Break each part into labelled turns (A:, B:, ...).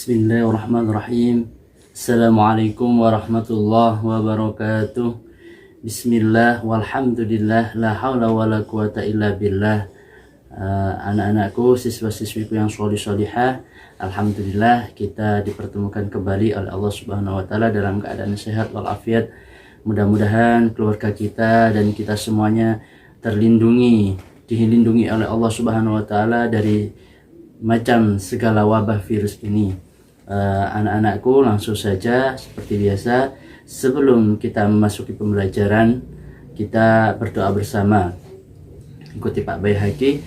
A: Bismillahirrahmanirrahim. Assalamualaikum warahmatullahi wabarakatuh. Bismillah walhamdulillah la haula wala quwata illa billah. Anak-anakku, siswa-siswiku yang sholih-sholihah, alhamdulillah kita dipertemukan kembali oleh Allah Subhanahu wa taala dalam keadaan sehat walafiat. Mudah-mudahan keluarga kita dan kita semuanya dilindungi oleh Allah Subhanahu wa taala dari macam segala wabah virus ini. Anak-anakku, langsung saja seperti biasa, sebelum kita memasuki pembelajaran, kita berdoa bersama. Ikuti Pak Baihaqi.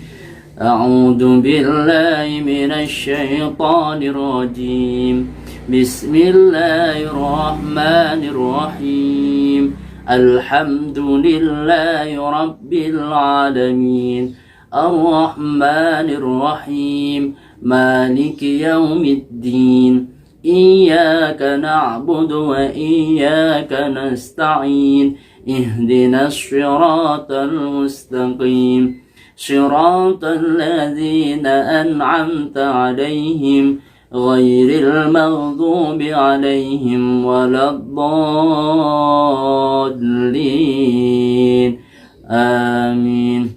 A: A'udzu billahi minasy syaithanir rajim. Bismillahirrahmanirrahim. Alhamdulillahi rabbil alamin. الرحمن الرحيم مالك يوم الدين إياك نعبد وإياك نستعين اهدنا الصراط المستقيم صراط الذين أنعمت عليهم غير المغضوب عليهم ولا الضالين آمين.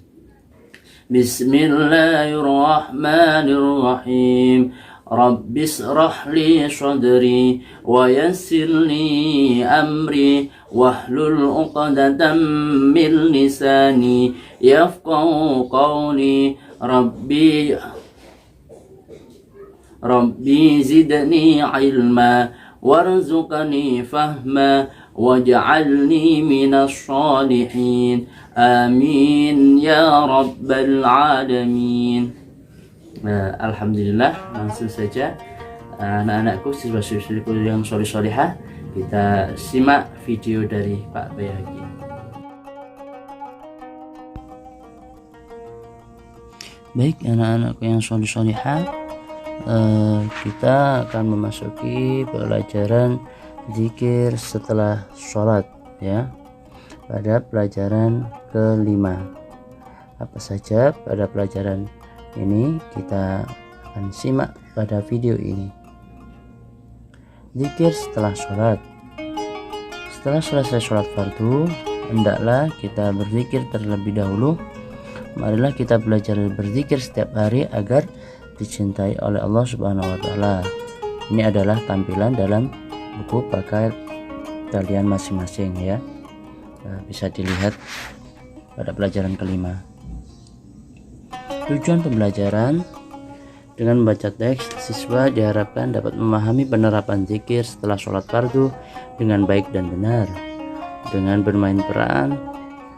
A: Bismillahirrahmanirrahim. Rabbi shrah li sadri wa yassir li amri wahlul 'uqdatam min lisani yafqahu qawli. Rabbi zidni ilma warzuqni fahma waj'alni minas sholihin. Amin ya rabbal alamin. Alhamdulillah, langsung saja anak-anakku, siswa-siswiku yang sholih-sholihah, kita simak video dari Pak Baihaqi. Baik anak-anakku yang sholih-sholihah, kita akan memasuki pelajaran zikir setelah sholat, ya, pada pelajaran kelima. Apa saja pada pelajaran ini kita akan simak pada video ini. Zikir setelah sholat. Setelah selesai sholat fardu, hendaklah kita berzikir terlebih dahulu. Marilah kita belajar berzikir setiap hari agar dicintai oleh Allah Subhanahu wa taala. Ini adalah tampilan dalam buku paket kalian masing-masing, ya. Bisa dilihat pada pelajaran kelima. Tujuan pembelajaran: dengan membaca teks, siswa diharapkan dapat memahami penerapan zikir setelah sholat fardu dengan baik dan benar. Dengan bermain peran,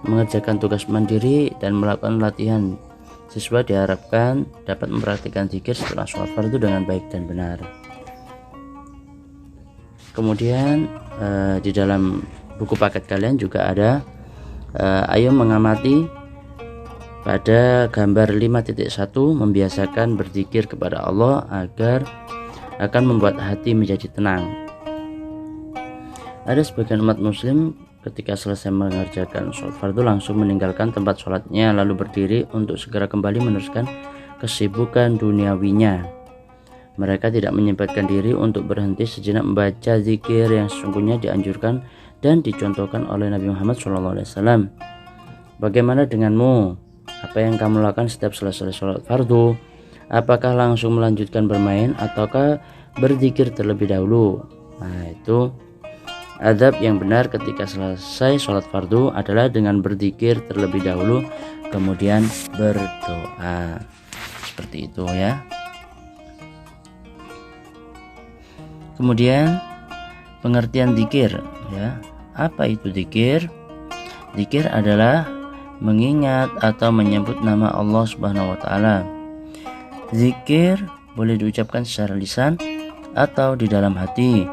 A: mengerjakan tugas mandiri, dan melakukan latihan, siswa diharapkan dapat mempraktikkan zikir setelah sholat fardu dengan baik dan benar. Kemudian di dalam buku paket kalian juga ada ayo mengamati pada gambar 5.1, membiasakan berzikir kepada Allah agar akan membuat hati menjadi tenang. Ada sebagian umat muslim ketika selesai mengerjakan sholat fardu langsung meninggalkan tempat sholatnya lalu berdiri untuk segera kembali meneruskan kesibukan duniawinya. Mereka tidak menyempatkan diri untuk berhenti sejenak membaca zikir yang sesungguhnya dianjurkan dan dicontohkan oleh Nabi Muhammad SAW. Bagaimana denganmu? Apa yang kamu lakukan setiap selesai sholat fardu? Apakah langsung melanjutkan bermain ataukah berzikir terlebih dahulu? Nah, itu adab yang benar ketika selesai sholat fardu adalah dengan berzikir terlebih dahulu kemudian berdoa. Seperti itu, ya. Kemudian pengertian zikir, ya. Apa itu zikir? Zikir adalah mengingat atau menyebut nama Allah Subhanahu wa taala. Zikir boleh diucapkan secara lisan atau di dalam hati.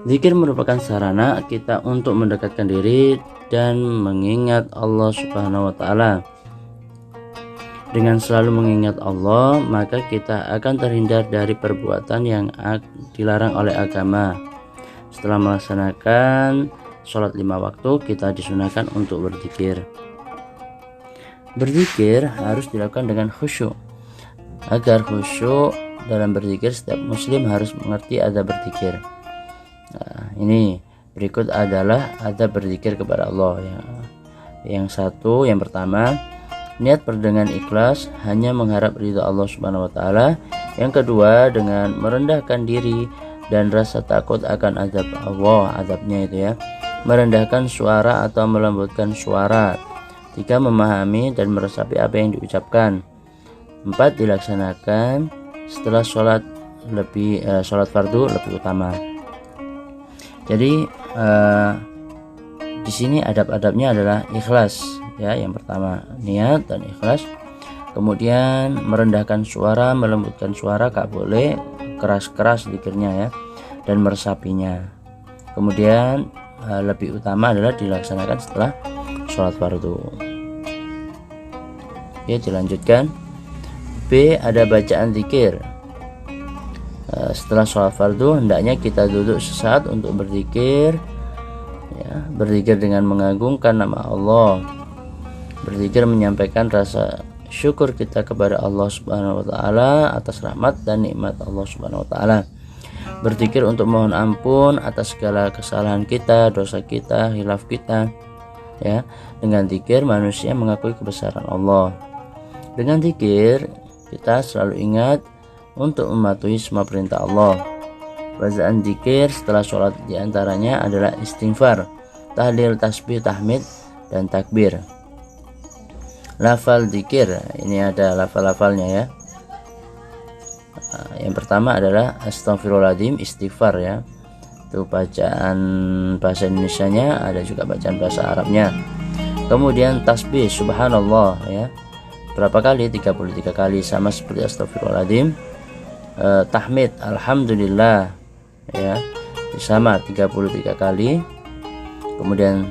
A: Zikir merupakan sarana kita untuk mendekatkan diri dan mengingat Allah Subhanahu wa taala. Dengan selalu mengingat Allah, maka kita akan terhindar dari perbuatan yang dilarang oleh agama. Setelah melaksanakan sholat 5 waktu, kita disunahkan untuk berzikir. Berzikir harus dilakukan dengan khusyuk. Agar khusyuk dalam berzikir, setiap muslim harus mengerti adab berzikir. Nah, ini berikut adalah adab berzikir kepada Allah ya. Yang pertama, niat dengan ikhlas hanya mengharap ridha Allah Subhanahu wa taala. Yang kedua, dengan merendahkan diri dan rasa takut akan azab Allah, azabnya itu ya. Merendahkan suara atau melembutkan suara. 3, memahami dan meresapi apa yang diucapkan. 4, dilaksanakan setelah sholat fardu lebih utama. Jadi di sini adab-adabnya adalah ikhlas ya. Yang pertama niat dan ikhlas. Kemudian merendahkan suara, melembutkan suara, gak boleh keras-keras zikirnya ya, dan meresapinya. Kemudian lebih utama adalah dilaksanakan setelah sholat fardu. Oke, dilanjutkan. B, ada bacaan zikir. Setelah sholat fardu hendaknya kita duduk sesaat untuk berzikir ya, berzikir dengan mengagungkan nama Allah, berzikir menyampaikan rasa syukur kita kepada Allah Subhanahu wa taala atas rahmat dan nikmat Allah Subhanahu wa taala, berzikir untuk mohon ampun atas segala kesalahan kita, dosa kita, khilaf kita ya. Dengan zikir manusia mengakui kebesaran Allah. Dengan zikir kita selalu ingat untuk mematuhi semua perintah Allah. Bacaan zikir setelah sholat diantaranya adalah istighfar, tahlil, tasbih, tahmid, dan takbir. Lafal zikir, ini ada lafal-lafalnya ya. Yang pertama adalah astagfirullahaladzim, istighfar ya. Itu bacaan bahasa Indonesianya, ada juga bacaan bahasa Arabnya. Kemudian tasbih, subhanallah ya. Berapa kali? 33 kali, sama seperti astagfirullahaladzim. Tahmid, alhamdulillah ya, sama 33 kali. Kemudian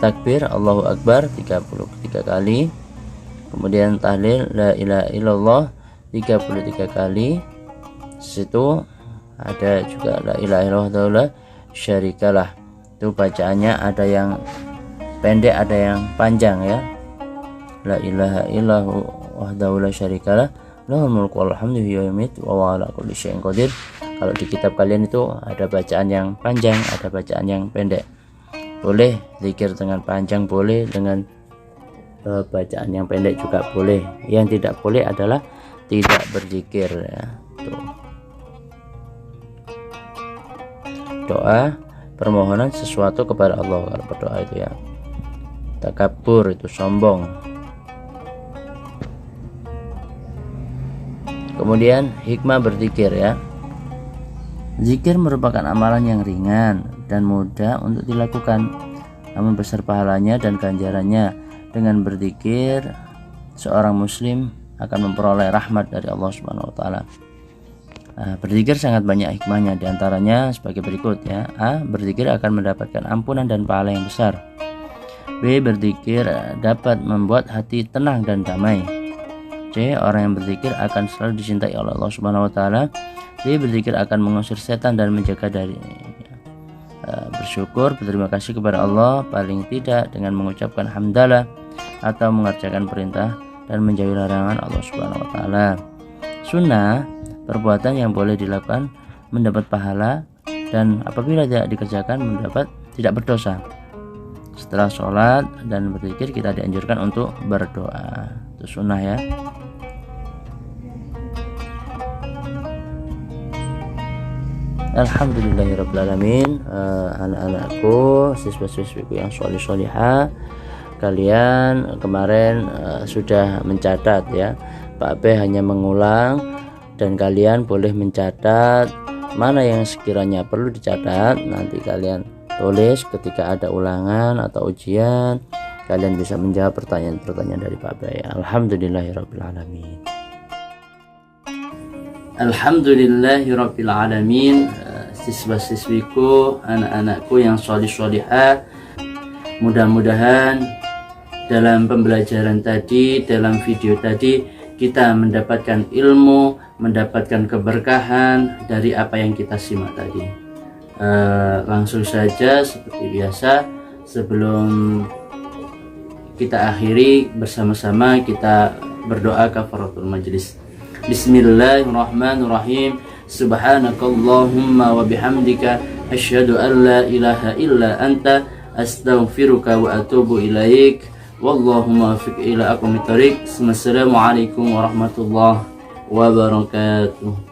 A: takbir, Allahu Akbar 33 kali. Kemudian tahlil, la ilaha illallah 33 kali. Situ ada juga la ilaha illallah la syarikalah. Itu bacaannya ada yang pendek, ada yang panjang ya. La ilaha illallah wahdahu la syarikalah, lahul mulku wal hamdu wa yumiitu wa huwa ala kulli syai'in qadir. Kalau di kitab kalian itu ada bacaan yang panjang, ada bacaan yang pendek. Boleh zikir dengan panjang, boleh dengan bacaan yang pendek juga boleh. Yang tidak boleh adalah tidak berzikir ya. Tuh. Doa permohonan sesuatu kepada Allah. Kalau berdoa itu ya, takabur itu sombong. Kemudian hikmah berzikir ya. Zikir merupakan amalan yang ringan dan mudah untuk dilakukan, namun besar pahalanya dan ganjarannya. Dengan berzikir, seorang muslim akan memperoleh rahmat dari Allah Subhanahu wa taala. Berzikir sangat banyak hikmahnya, diantaranya sebagai berikut ya. A, berzikir akan mendapatkan ampunan dan pahala yang besar. B, berzikir dapat membuat hati tenang dan damai. C, orang yang berzikir akan selalu dicintai oleh Allah Subhanahu wa taala. D, berzikir akan mengusir setan dan menjaga dari bersyukur, berterima kasih kepada Allah paling tidak dengan mengucapkan hamdalah atau mengerjakan perintah dan menjauhi larangan Allah Subhanahu wa taala. Sunnah, perbuatan yang boleh dilakukan mendapat pahala dan apabila tidak dikerjakan tidak berdosa. Setelah sholat dan berzikir kita dianjurkan untuk berdoa. Itu sunnah ya. Alhamdulillahirrabbilalamin. Anak-anakku, siswa-siswiku yang sholih-sholihah, kalian kemarin sudah mencatat ya. Pak B hanya mengulang dan kalian boleh mencatat mana yang sekiranya perlu dicatat. Nanti kalian tulis ketika ada ulangan atau ujian, kalian bisa menjawab pertanyaan-pertanyaan dari Pak B. Alhamdulillahirrabbilalamin. Alhamdulillahirrabbilalamin. Siswa-siswiku, anak-anakku yang sholih-sholihah, mudah-mudahan dalam pembelajaran tadi, dalam video tadi, kita mendapatkan ilmu, mendapatkan keberkahan dari apa yang kita simak tadi. Langsung saja seperti biasa, sebelum kita akhiri bersama-sama, kita berdoa kafaratul majelis. Bismillahirrahmanirrahim. Subhanakallahumma wa bihamdika asyhadu an la ilaha illa anta astaghfiruka wa atubu ilaik. Wallahumma fiq ila aqwamit thoriq. Assalamualaikum warahmatullahi wabarakatuh.